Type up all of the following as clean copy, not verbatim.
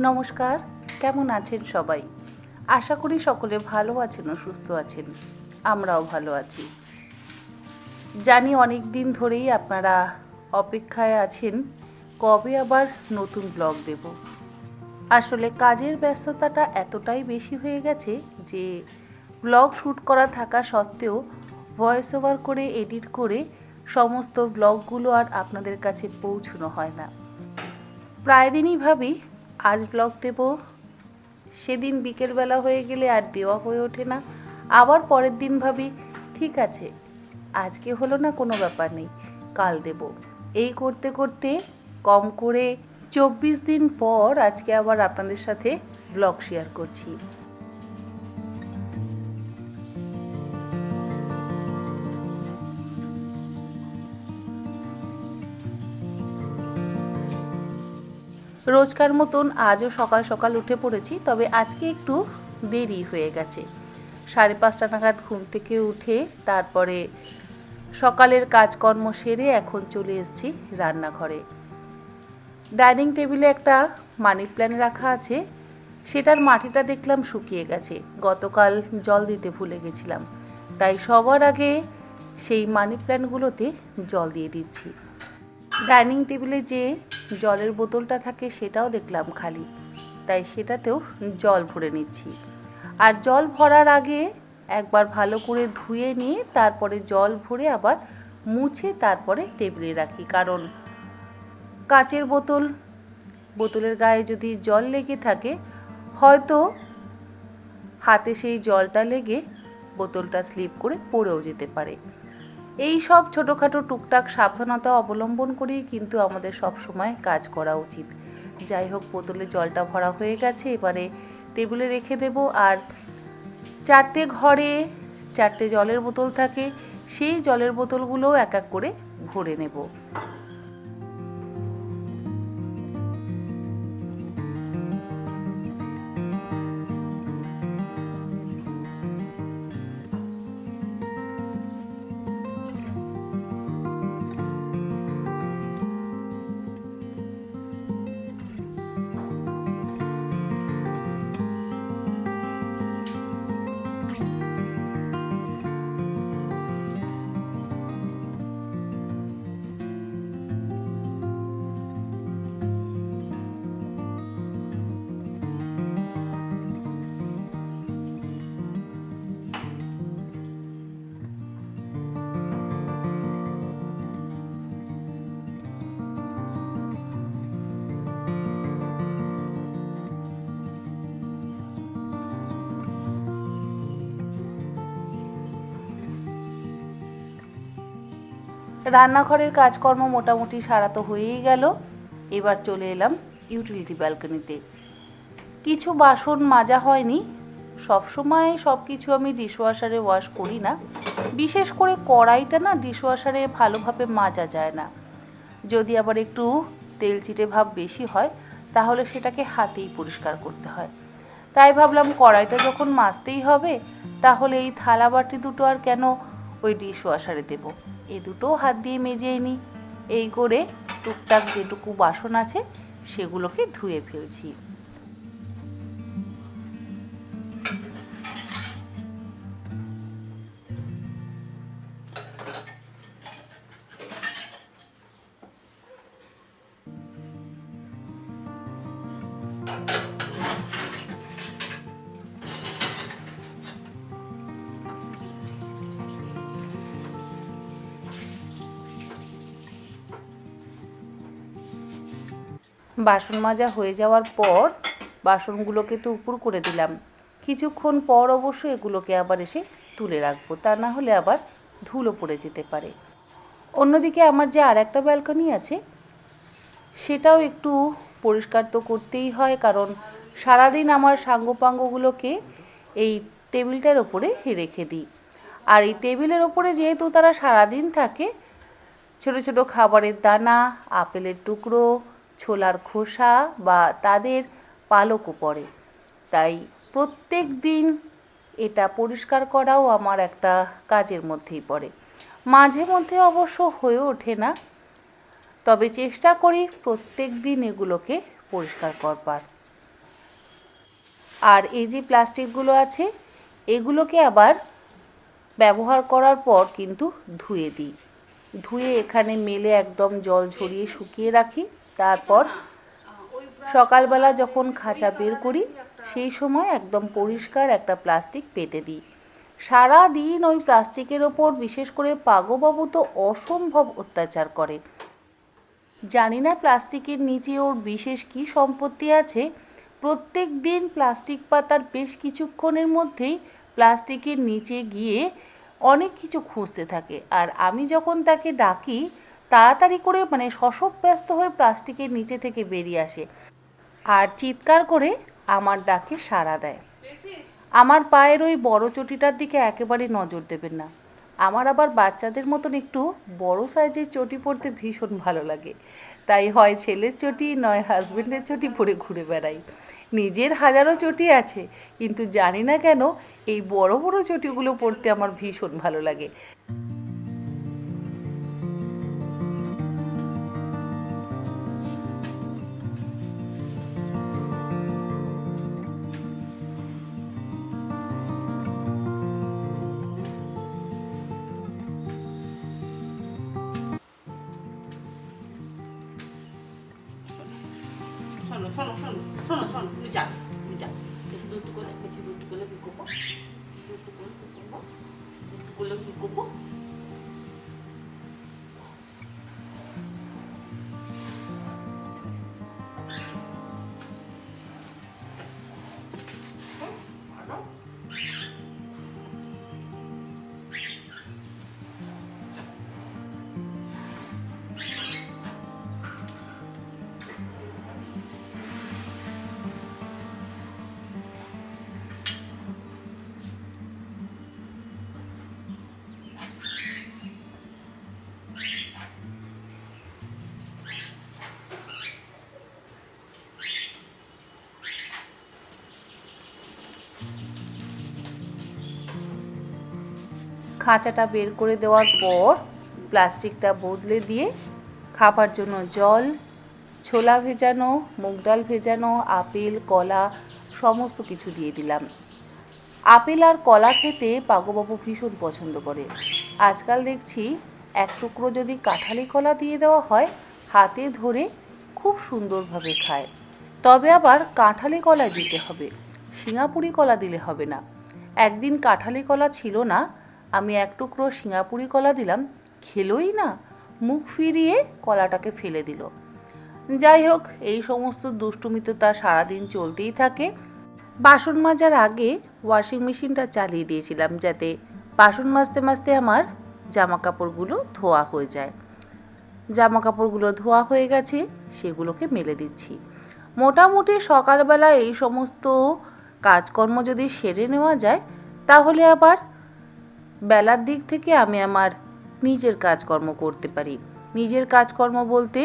নমস্কার, কেমন আছেন সবাই? আশা করি সকলে ভালো আছেন ও সুস্থ আছেন। আমরাও ভালো আছি। জানি অনেক দিন ধরেই আপনারা অপেক্ষায় আছেন কবে আবার নতুন ব্লগ দেব। আসলে কাজের ব্যস্ততাটা এতটাই বেশি হয়ে গেছে যে ব্লগ শ্যুট করা থাকা সত্ত্বেও ভয়েস ওভার করে এডিট করে সমস্ত ব্লগগুলো আর আপনাদের কাছে পৌঁছানো হয় না। প্রায় দিনই ভাবি আজ ব্লগ দেব, সেদিন বিকেলবেলা হয়ে গেলে আর দেওয়া হয়ে ওঠে না। আবার পরের দিন ভাবি ঠিক আছে, আজকে হলো না, কোনো ব্যাপার নেই, কাল দেব। এই করতে করতে কম করে 24 দিন পর আজকে আবার আপনাদের সাথে ব্লগ শেয়ার করছি। রোজকার মতন আজও সকাল সকাল উঠে পড়েছি, তবে আজকে একটু দেরি হয়ে গেছে। 5:30 নাগাদ ঘুম থেকে উঠে তারপরে সকালের কাজকর্ম সেরে এখন চলে এসেছি রান্নাঘরে। ডাইনিং টেবিলে একটা মানি প্ল্যান্ট রাখা আছে, সেটার মাটিটা দেখলাম শুকিয়ে গেছে। গতকাল জল দিতে ভুলে গেছিলাম, তাই সবার আগে সেই মানি প্ল্যান্টগুলোতে জল দিয়ে দিচ্ছি। ডাইনিং টেবিলে যে জলের বোতলটা থাকে সেটাও দেখলাম খালি, তাই সেটাতেও জল ভরে নিচ্ছি। আর জল ভরার আগে একবার ভালো করে ধুয়ে নিয়ে তারপরে জল ভরে আবার মুছে তারপরে টেবিলে রাখি, কারণ কাচের বোতলের গায়ে যদি জল লেগে থাকে হয়তো হাতে সেই জলটা লেগে বোতলটা স্লিপ করে পড়েও যেতে পারে। এই সব ছোটোখাটো টুকটাক সাবধানতা অবলম্বন করেই কিন্তু আমাদের সব সময় কাজ করা উচিত। যাই হোক, বোতলে জলটা ভরা হয়ে গেছে, এবারে টেবিলে রেখে দেব। আর 4টে ঘরে 4টে জলের বোতল থাকে, সেই জলের বোতলগুলোও এক এক করে ভরে নেব। রান্নাঘরের কাজকর্ম মোটামুটি সারা তো হয়েই গেল। এবার চলে এলাম ইউটিলিটি ব্যালকনিতে। কিছু বাসন মাজা হয়নি। সবসময় সব কিছু আমি ডিশওয়াশারে ওয়াশ করি না, বিশেষ করে কড়াইটা না ডিশওয়াশারে ভালোভাবে মাজা যায় না। যদি আবার একটু তেল চিটে ভাব বেশি হয় তাহলে সেটাকে হাতেই পরিষ্কার করতে হয়। তাই ভাবলাম কড়াইটা যখন মাজতেই হবে তাহলে এই থালা বাটি দুটো আর কেন ওই ডিশওয়াশারে দেবো, এ দুটো হাত দিয়ে মেজেই নিই। এই করে টুকটাক যেটুকু বাসন আছে সেগুলোকে ধুয়ে ফেলছি। বাসন মাজা হয়ে যাওয়ার পর বাসনগুলোকে তো উপর করে দিলাম। কিছুক্ষণ পর অবশ্য এগুলোকে আবার এসে তুলে রাখবো, তা না হলে আবার ধুলো পড়ে যেতে পারে। অন্যদিকে আমার যে আর একটা ব্যালকনি আছে সেটাও একটু পরিষ্কার তো করতেই হয়, কারণ সারাদিন আমার সাঙ্গপাঙ্গগুলোকে এই টেবিলটার ওপরে রেখে দিই। আর এই টেবিলের ওপরে যেহেতু তারা সারাদিন থাকে, ছোট ছোট খাবারের দানা, আপেলের টুকরো, ছোলার খোসা বা তাদের পালকও পড়ে, তাই প্রত্যেক দিন এটা পরিষ্কার করাও আমার একটা কাজের মধ্যেই পড়ে। মাঝে মধ্যে অবশ্য হয়ে ওঠে না, তবে চেষ্টা করি প্রত্যেক দিন এগুলোকে পরিষ্কার করবার। আর এই যে প্লাস্টিকগুলো আছে এগুলোকে আবার ব্যবহার করার পর কিন্তু ধুয়ে দিই। ধুয়ে এখানে মেলে একদম জল ঝরিয়ে শুকিয়ে রাখি। তারপর সকালবেলা যখন খাঁচা বের করি সেই সময় একদম পরিষ্কার একটা প্লাস্টিক পেতে দিই। সারা দিন ওই প্লাস্টিকের ওপর বিশেষ করে পাগোবাবু তো অসম্ভব অত্যাচার করে। জানি না প্লাস্টিকের নিচে ওর বিশেষ কী সম্পত্তি আছে। প্রত্যেক দিন প্লাস্টিক পাতার বেশ কিছুক্ষণের মধ্যেই প্লাস্টিকের নিচে গিয়ে অনেক কিছু খুঁজতে থাকে। আর আমি যখন তাকে ডাকি তাড়াতাড়ি করে শশব ব্যস্ত হয়ে প্লাস্টিকের নিচে থেকে বেরিয়ে আসে আর চিৎকার করে আমার ডাকে সাড়া দেয়। আমার পায়ের ওই বড় চটিটার দিকে একেবারে নজর দেবেন না। আমার আবার বাচ্চাদের মতন একটু বড় সাইজের চটি পরতে ভীষণ ভালো লাগে। তাই হয় ছেলের চটি নয় হাজবেন্ডের চটি পরে ঘুরে বেড়াই। নিজের হাজারো চটি আছে, কিন্তু জানি না কেন এই বড় বড় চটিগুলো পরতে আমার ভীষণ ভালো লাগে। শোনো শোনো শোনো শোনো শোনো তুমি যাও তুমি যাও বেশি দুধ করলে কি করবো কি করবো খাঁচাটা বের করে দেওয়ার পর প্লাস্টিকটা বদলে দিয়ে খাবার জন্য জল, ছোলা ভেজানো, মুগ ডাল ভেজানো, আপেল, কলা সমস্ত কিছু দিয়ে দিলাম। আপেল আর কলা খেতে পাগোবাবু ভীষণ পছন্দ করে। আজকাল দেখছি এক টুকরো যদি কাঁঠালি কলা দিয়ে দেওয়া হয় হাতে ধরে খুব সুন্দরভাবে খায়। তবে আবার কাঁঠালি কলা দিতে হবে, সিঙ্গাপুরি কলা দিলে হবে না। একদিন কাঁঠালি কলা ছিল না, আমি এক টুকরো সিঙ্গাপুরি কলা দিলাম, খেলোই না, মুখ ফিরিয়ে কলাটাকে ফেলে দিল। যাই হোক, এই সমস্ত দুষ্টুমি তো তার সারাদিন চলতেই থাকে। বাসন মাজার আগে ওয়াশিং মেশিনটা চালিয়ে দিয়েছিলাম যাতে বাসন মাজতে মাজতে আমার জামা কাপড়গুলো ধোয়া হয়ে যায়। জামা কাপড়গুলো ধোয়া হয়ে গেছে, সেগুলোকে মেলে দিচ্ছি। মোটামুটি সকালবেলা এই সমস্ত কাজকর্ম যদি সেরে নেওয়া যায় তাহলে আবার বেলার দিক থেকে আমি আমার নিজের কাজকর্ম করতে পারি। নিজের কাজকর্ম বলতে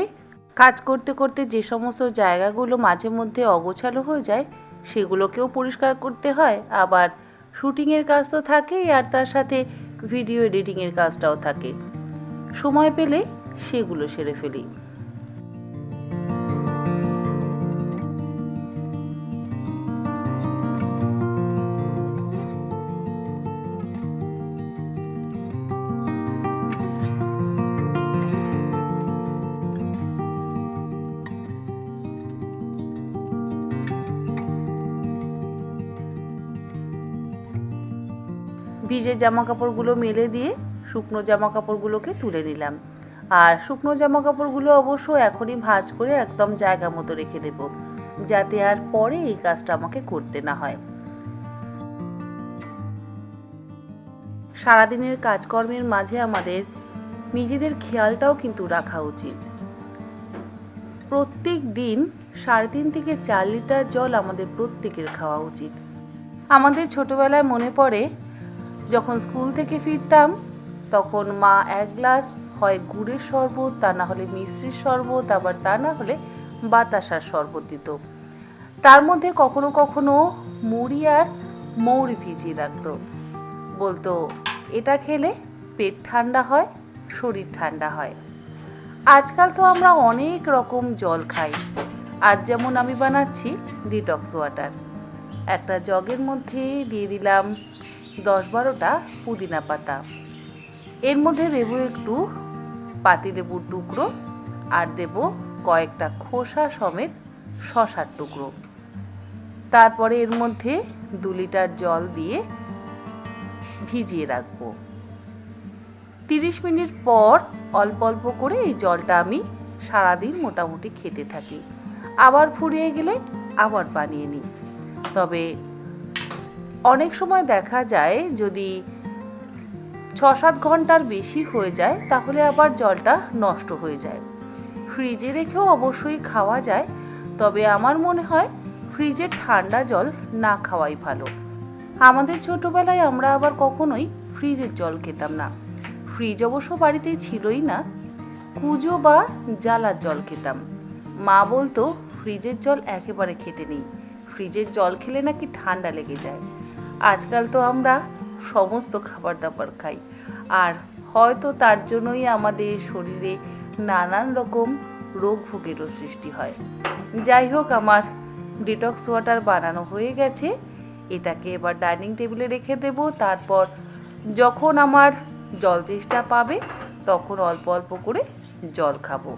কাজ করতে করতে যে সমস্ত জায়গাগুলো মাঝে মধ্যে অগোছালো হয়ে যায় সেগুলোকেও পরিষ্কার করতে হয়। আবার শুটিংয়ের কাজ তো থাকেই, আর তার সাথে ভিডিও এডিটিংয়ের কাজটাও থাকে। সময় পেলে সেগুলো সেরে ফেলি। ভিজে জামা কাপড়গুলো মেলে দিয়ে শুকনো জামা কাপড়গুলোকে তুলে নিলাম। আর শুকনো জামা কাপড়গুলো অবশ্য এখনই ভাঁজ করে একদম জায়গা মতো রেখে দেব, যাতে আর পরে এই কাজটা আমাকে করতে না হয়। সারাদিনের কাজকর্মের মাঝে আমাদের নিজেদের খেয়ালটাও কিন্তু রাখা উচিত। প্রত্যেক দিন 3.5 থেকে 4 লিটার জল আমাদের প্রত্যেকের খাওয়া উচিত। আমাদের ছোটবেলায় মনে পড়ে যখন স্কুল থেকে ফিরতাম তখন মা 1 গ্লাস হয় গুড়ের শরবত, তা না হলে মিশ্রির শরবত, আবার তা না হলে বাতাসার শরবত দিত। তার মধ্যে কখনো কখনো মুড়ি আর মৌরি ভিজিয়ে রাখতো। বলতো এটা খেলে পেট ঠান্ডা হয়, শরীর ঠান্ডা হয়। আজকাল তো আমরা অনেক রকম জল খাই। আজ যেমন আমি বানাচ্ছি ডিটক্স ওয়াটার। একটা জগের মধ্যে দিয়ে দিলাম 10-12টা পুদিনা পাতা। এর মধ্যে দেবো একটু পাতিলেবুর টুকরো আর দেব কয়েকটা খোসা সমেত শসার টুকরো। তারপরে এর মধ্যে 2 লিটার জল দিয়ে ভিজিয়ে রাখবো। 30 মিনিট পর অল্প অল্প করে এই জলটা আমি সারাদিন মোটামুটি খেতে থাকি। আবার ফুরিয়ে গেলে আবার বানিয়ে নিই। তবে অনেক সময় দেখা যায় যদি 6-7 ঘন্টার বেশি হয়ে যায় তাহলে আবার জলটা নষ্ট হয়ে যায়। ফ্রিজে রেখেও অবশ্যই খাওয়া যায়, তবে আমার মনে হয় ফ্রিজের ঠান্ডা জল না খাওয়াই ভালো। আমাদের ছোটবেলায় আমরা আবার কখনোই ফ্রিজের জল খেতাম না। ফ্রিজ অবশ্য বাড়িতে ছিলই না, কুজো বা জ্বালার জল খেতাম। মা বলতো ফ্রিজের জল একেবারে খেতে নেই, ফ্রিজের জল খেলে নাকি ঠান্ডা লেগে যায়। আজকাল তো আমরা সমস্ত খাবার দাবার খাই, আর হয়তো তার জন্যই আমাদের শরীরে নানান রকম রোগ ভোগেরও সৃষ্টি হয়। যাই হোক, আমার ডিটক্স ওয়াটার বানানো হয়ে গেছে। এটাকে এবার ডাইনিং টেবিলে রেখে দেব। তারপর যখন আমার জল তেষ্টা পাবে তখন অল্প অল্প করে জল খাবো।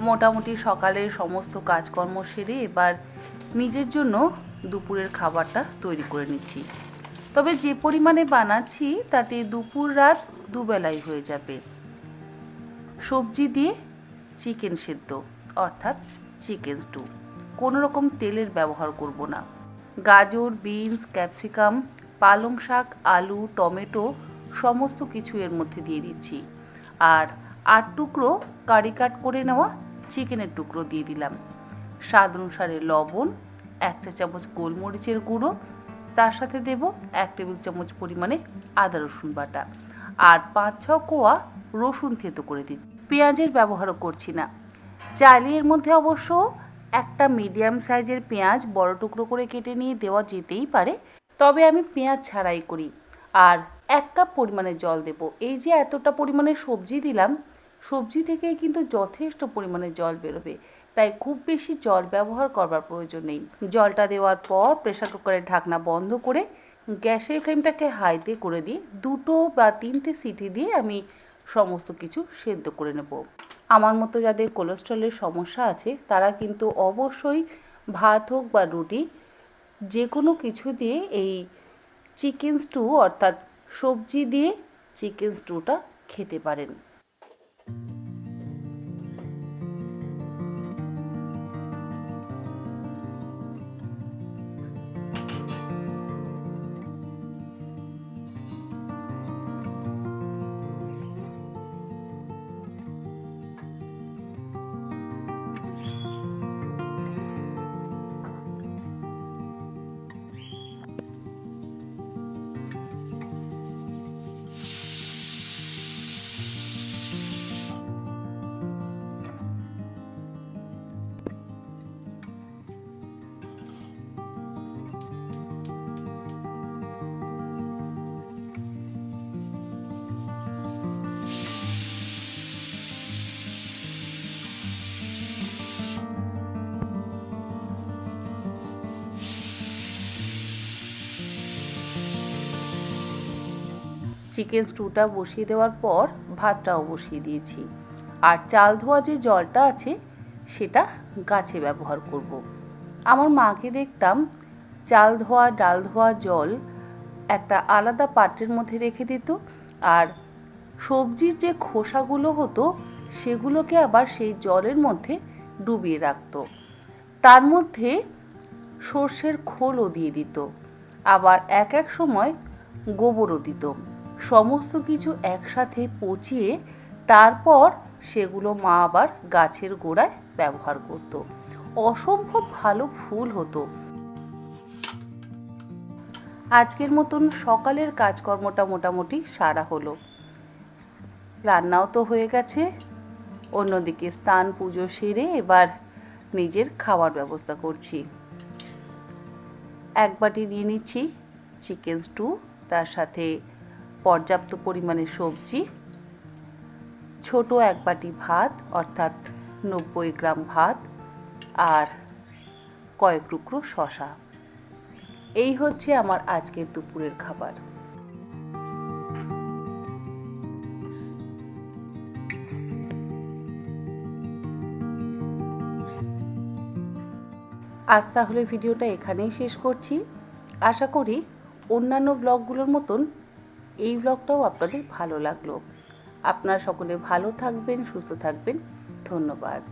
মোটামুটি সকালের সমস্ত কাজকর্ম সেরে এবার নিজের জন্য দুপুরের খাবারটা তৈরি করে নিচ্ছি। তবে যে পরিমাণে বানাচ্ছি তাতে দুপুর রাত দুবেলাই হয়ে যাবে। সবজি দিয়ে চিকেন সেদ্ধ অর্থাৎ চিকেন স্টু, কোনো রকম তেলের ব্যবহার করব না। গাজর, বিনস, ক্যাপসিকাম, পালং শাক, আলু, টমেটো সমস্ত কিছু এর মধ্যে দিয়ে দিচ্ছি। আর 8 টুকরো কারি কাট করে নেওয়া চিকেনের টুকরো দিয়ে দিলাম। স্বাদ অনুসারে লবণ, 1 চা চামচ গোলমরিচের গুঁড়ো, তার সাথে দেব 1 টেবিল চামচ পরিমাণে আদা রসুন বাটা আর 5-6 কোয়া রসুন থেতো করে দিচ্ছি। পেঁয়াজের ব্যবহারও করছি না। চাইলে এর মধ্যে অবশ্য একটা মিডিয়াম সাইজের পেঁয়াজ বড় টুকরো করে কেটে নিয়ে দেওয়া যেতেই পারে, তবে আমি পেঁয়াজ ছাড়াই করি। আর 1 কাপ পরিমাণে জল দেব। এই যে এতটা পরিমাণে সবজি দিলাম, সবজি থেকেই কিন্তু যথেষ্ট পরিমাণে জল বেরোবে, তাই খুব বেশি জল ব্যবহার করবার প্রয়োজন নেই। জলটা দেওয়ার পর প্রেসার কুকারের ঢাকনা বন্ধ করে গ্যাসের ফ্লেমটাকে হাইতে করে দিয়ে 2 বা 3টে সিটি দিয়ে আমি সমস্ত কিছু সেদ্ধ করে নেব। আমার মতো যাদের কোলেস্ট্রলের সমস্যা আছে তারা কিন্তু অবশ্যই ভাত হোক বা রুটি যে কোনো কিছু দিয়ে এই চিকেন স্টু অর্থাৎ সবজি দিয়ে চিকেন স্টুটা খেতে পারেন। চিকেন স্টুটা বসিয়ে দেওয়ার পর ভাতটাও বসিয়ে দিয়েছি। আর চাল ধোয়া যে জলটা আছে সেটা গাছে ব্যবহার করব। আমার মাকে দেখতাম চাল ধোয়া ডাল ধোয়া জল একটা আলাদা পাত্রের মধ্যে রেখে দিত, আর সবজির যে খোসাগুলো হতো সেগুলোকে আবার সেই জলের মধ্যে ডুবিয়ে রাখত। তার মধ্যে সর্ষের খোলও দিয়ে দিত, আবার এক এক সময় গোবরও দিত। সমস্ত কিছু একসাথে পচিয়ে তারপর সেগুলো মা আবার গাছের গোড়ায় ব্যবহার করত। অসম্ভব ভালো ফুল হতো। আজকের মতন সকালের কাজকর্মটা মোটামুটি সারা হলো। রান্নাও তো হয়ে গেছে, অন্যদিকে স্নান পুজো সেরে এবার নিজের খাওয়ার ব্যবস্থা করছি। 1 বাটি নিয়ে নিচ্ছি চিকেন স্টু, তার সাথে পর্যাপ্ত পরিমাণে সবজি, ছোট 1 বাটি ভাত অর্থাৎ 90 গ্রাম ভাত আর কয়েক টুকরো শসা। এই হচ্ছে আমার আজকের দুপুরের খাবার। আজ তাহলে ভিডিওটা এখানেই শেষ করছি। আশা করি অন্যান্য ব্লগগুলোর মতন এই ব্লগটাও আপনাদের ভালো লাগলো। আপনারা সকলে ভালো থাকবেন, সুস্থ থাকবেন। ধন্যবাদ।